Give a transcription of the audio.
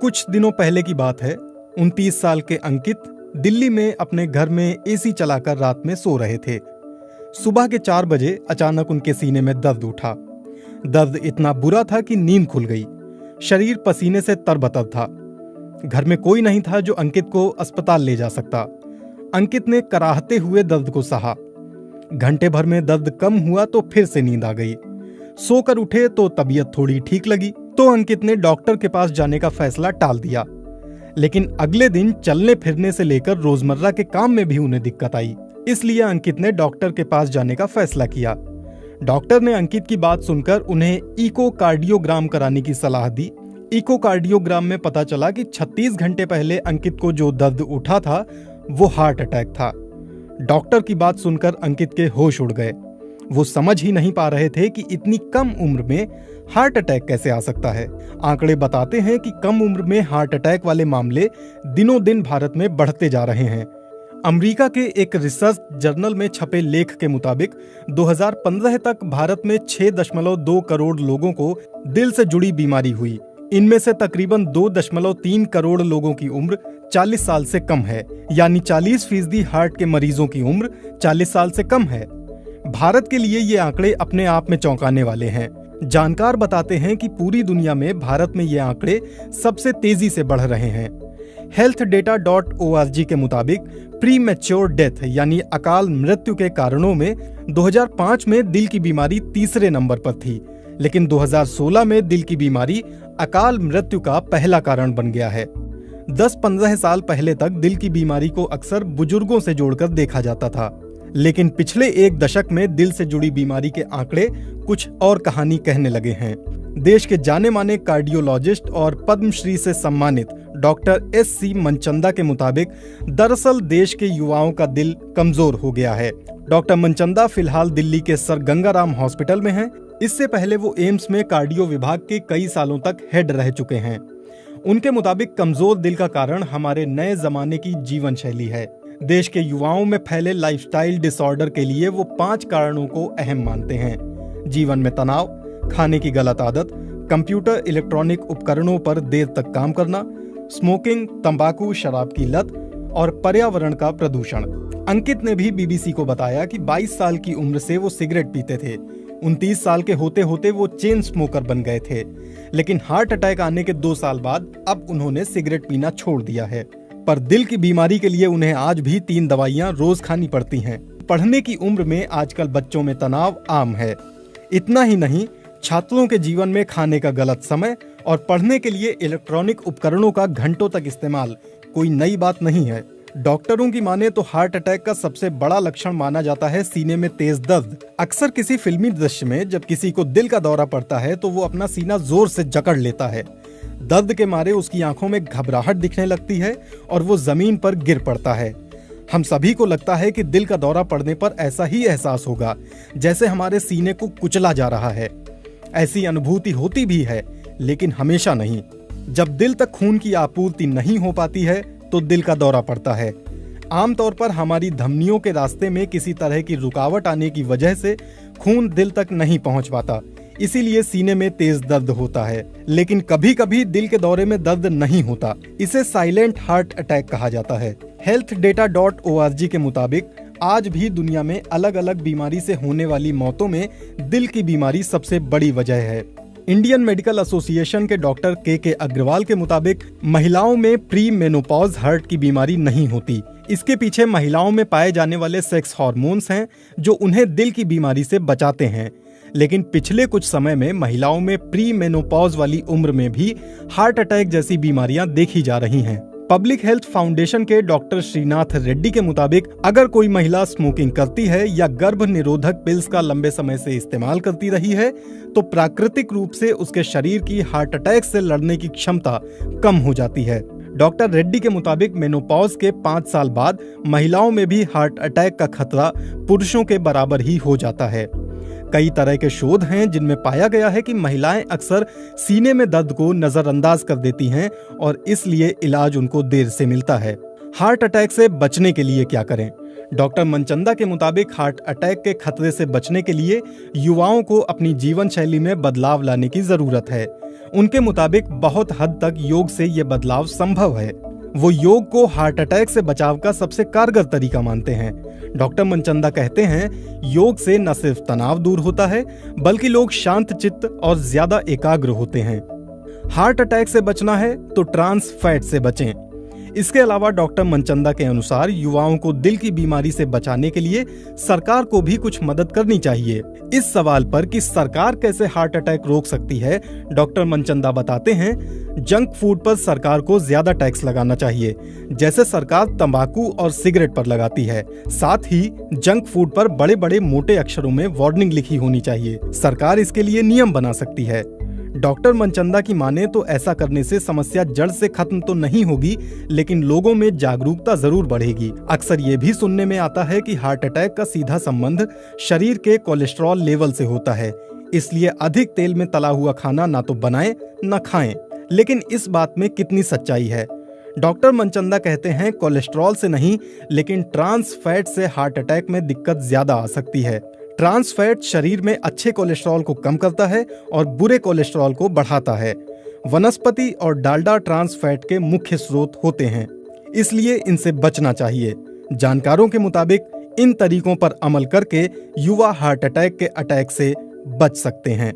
कुछ दिनों पहले की बात है। 29 साल के अंकित दिल्ली में अपने घर में एसी चलाकर रात में सो रहे थे। सुबह के 4 बजे अचानक उनके सीने में दर्द उठा। दर्द इतना बुरा था कि नींद खुल गई। शरीर पसीने से तरबतर था। घर में कोई नहीं था जो अंकित को अस्पताल ले जा सकता। अंकित ने कराहते हुए दर्द को सहा। घंटे भर में दर्द कम हुआ तो फिर से नींद आ गई। सोकर उठे तो तबीयत थोड़ी ठीक लगी, तो अंकित ने डॉक्टर के पास जाने का फैसला टाल दिया। लेकिन अगले दिन चलने फिरने से लेकर रोजमर्रा के काम में भी उन्हें दिक्कत आई। इसलिए अंकित ने डॉक्टर के पास जाने का फैसला किया। डॉक्टर ने अंकित की बात सुनकर उन्हें इकोकार्डियोग्राम कराने की सलाह दी। इकोकार्डियोग्राम में पता चला कि 36 घंटे पहले अंकित को जो दर्द उठा था वो हार्ट अटैक था। डॉक्टर की बात सुनकर अंकित के होश उड़ गए। वो समझ ही नहीं पा रहे थे कि इतनी कम उम्र में हार्ट अटैक कैसे आ सकता है। आंकड़े बताते हैं कि कम उम्र में हार्ट अटैक वाले मामले दिनों दिन भारत में बढ़ते जा रहे हैं। अमेरिका के एक रिसर्च जर्नल में छपे लेख के मुताबिक 2015 तक भारत में 6.2 करोड़ लोगों को दिल से जुड़ी बीमारी हुई। इनमें से तकरीबन 2.3 करोड़ लोगों की उम्र 40 साल से कम है, यानी 40% हार्ट के मरीजों की उम्र 40 साल से कम है। भारत के लिए ये आंकड़े अपने आप में चौंकाने वाले हैं। जानकार बताते हैं कि पूरी दुनिया में भारत में ये आंकड़े सबसे तेजी से बढ़ रहे हैं। healthdata.org के मुताबिक प्री मैच्योर डेथ यानी अकाल मृत्यु के कारणों में 2005 में दिल की बीमारी तीसरे नंबर पर थी, लेकिन 2016 में दिल की बीमारी अकाल मृत्यु का पहला कारण बन गया है। 10-15 साल पहले तक दिल की बीमारी को अक्सर बुजुर्गों से जोड़कर देखा जाता था, लेकिन पिछले एक दशक में दिल से जुड़ी बीमारी के आंकड़े कुछ और कहानी कहने लगे हैं। देश के जाने माने कार्डियोलॉजिस्ट और पद्मश्री से सम्मानित डॉक्टर SC मनचंदा के मुताबिक दरअसल देश के युवाओं का दिल कमजोर हो गया है। डॉक्टर मनचंदा फिलहाल दिल्ली के सर गंगाराम हॉस्पिटल में हैं। इससे पहले वो एम्स में कार्डियो विभाग के कई सालों तक हेड रह चुके हैं। उनके मुताबिक कमजोर दिल का कारण हमारे नए जमाने की जीवन शैली है। देश के युवाओं में फैले लाइफस्टाइल डिसऑर्डर के लिए वो 5 कारणों को अहम मानते हैं। जीवन में तनाव, खाने की गलत आदत, कंप्यूटर इलेक्ट्रॉनिक उपकरणों पर देर तक काम करना, स्मोकिंग, तंबाकू, शराब की लत और पर्यावरण का प्रदूषण। अंकित ने भी BBC को बताया कि 22 साल की उम्र से वो सिगरेट पीते थे। 29 साल के होते होते वो चेन स्मोकर बन गए थे, लेकिन हार्ट अटैक आने के 2 साल बाद अब उन्होंने सिगरेट पीना छोड़ दिया है। पर दिल की बीमारी के लिए उन्हें आज भी 3 दवाइयां रोज खानी पड़ती हैं। पढ़ने की उम्र में आजकल बच्चों में तनाव आम है। इतना ही नहीं, छात्रों के जीवन में खाने का गलत समय और पढ़ने के लिए इलेक्ट्रॉनिक उपकरणों का घंटों तक इस्तेमाल कोई नई बात नहीं है। डॉक्टरों की माने तो हार्ट अटैक का सबसे बड़ा लक्षण माना जाता है सीने में तेज दर्द। अक्सर किसी फिल्मी दृश्य में जब किसी को दिल का दौरा पड़ता है तो वो अपना सीना जोर से जकड़ लेता है। दर्द के मारे उसकी आंखों में घबराहट दिखने लगती है और वो जमीन पर गिर पड़ता है। हम सभी को लगता है कि दिल का दौरा पड़ने पर ऐसा ही एहसास होगा जैसे हमारे सीने को कुचला जा रहा है। ऐसी अनुभूति होती भी है, लेकिन हमेशा नहीं। जब दिल तक खून की आपूर्ति नहीं हो पाती है तो दिल का दौरा पड़ता है। आमतौर पर हमारी धमनियों के रास्ते में किसी तरह की रुकावट आने की वजह से खून दिल तक नहीं पहुंच पाता, इसीलिए सीने में तेज दर्द होता है। लेकिन कभी कभी दिल के दौरे में दर्द नहीं होता, इसे साइलेंट हार्ट अटैक कहा जाता है। healthdata.org के मुताबिक आज भी दुनिया में अलग अलग बीमारी से होने वाली मौतों में दिल की बीमारी सबसे बड़ी वजह है। इंडियन मेडिकल एसोसिएशन के डॉक्टर के अग्रवाल के मुताबिक महिलाओं में प्री मेनोपॉज हार्ट की बीमारी नहीं होती। इसके पीछे महिलाओं में पाए जाने वाले सेक्स हार्मोन्स हैं जो उन्हें दिल की बीमारी से बचाते हैं। लेकिन पिछले कुछ समय में महिलाओं में प्री मेनोपॉज वाली उम्र में भी हार्ट अटैक जैसी बीमारियां देखी जा रही हैं। पब्लिक हेल्थ फाउंडेशन के डॉक्टर श्रीनाथ रेड्डी के मुताबिक अगर कोई महिला स्मोकिंग करती है या गर्भ निरोधक पिल्स का लंबे समय से इस्तेमाल करती रही है तो प्राकृतिक रूप से उसके शरीर की हार्ट अटैक से लड़ने की क्षमता कम हो जाती है। डॉक्टर रेड्डी के मुताबिक मेनोपॉज के 5 साल बाद महिलाओं में भी हार्ट अटैक का खतरा पुरुषों के बराबर ही हो जाता है। कई तरह के शोध हैं जिनमें पाया गया है कि महिलाएं अक्सर सीने में दर्द को नजरअंदाज कर देती हैं और इसलिए इलाज उनको देर से मिलता है। हार्ट अटैक से बचने के लिए क्या करें? डॉक्टर मनचंदा के मुताबिक हार्ट अटैक के खतरे से बचने के लिए युवाओं को अपनी जीवन शैली में बदलाव लाने की जरूरत है। उनके मुताबिक बहुत हद तक योग से ये बदलाव संभव है। वो योग को हार्ट अटैक से बचाव का सबसे कारगर तरीका मानते हैं। डॉक्टर मनचंदा कहते हैं, योग से न सिर्फ तनाव दूर होता है, बल्कि लोग शांत चित्त और ज्यादा एकाग्र होते हैं। हार्ट अटैक से बचना है तो ट्रांस फैट से बचें। इसके अलावा डॉक्टर मनचंदा के अनुसार युवाओं को दिल की बीमारी से बचाने के लिए सरकार को भी कुछ मदद करनी चाहिए। इस सवाल पर कि सरकार कैसे हार्ट अटैक रोक सकती है, डॉक्टर मनचंदा बताते हैं, जंक फूड पर सरकार को ज्यादा टैक्स लगाना चाहिए, जैसे सरकार तंबाकू और सिगरेट पर लगाती है। साथ ही जंक फूड पर बड़े बड़े मोटे अक्षरों में वार्निंग लिखी होनी चाहिए। सरकार इसके लिए नियम बना सकती है। डॉक्टर मनचंदा की माने तो ऐसा करने से समस्या जड़ से खत्म तो नहीं होगी, लेकिन लोगों में जागरूकता जरूर बढ़ेगी। अक्सर ये भी सुनने में आता है कि हार्ट अटैक का सीधा संबंध शरीर के कोलेस्ट्रॉल लेवल से होता है, इसलिए अधिक तेल में तला हुआ खाना ना तो बनाएं न खाएं। लेकिन इस बात में कितनी सच्चाई है? डॉक्टर मनचंदा कहते हैं, कोलेस्ट्रॉल से नहीं, लेकिन ट्रांस फैट से हार्ट अटैक में दिक्कत ज्यादा आ सकती है। ट्रांस फैट शरीर में अच्छे कोलेस्ट्रॉल को कम करता है और बुरे कोलेस्ट्रॉल को बढ़ाता है। वनस्पति और डालडा ट्रांस फैट के मुख्य स्रोत होते हैं, इसलिए इनसे बचना चाहिए। जानकारों के मुताबिक इन तरीकों पर अमल करके युवा हार्ट अटैक के अटैक से बच सकते हैं।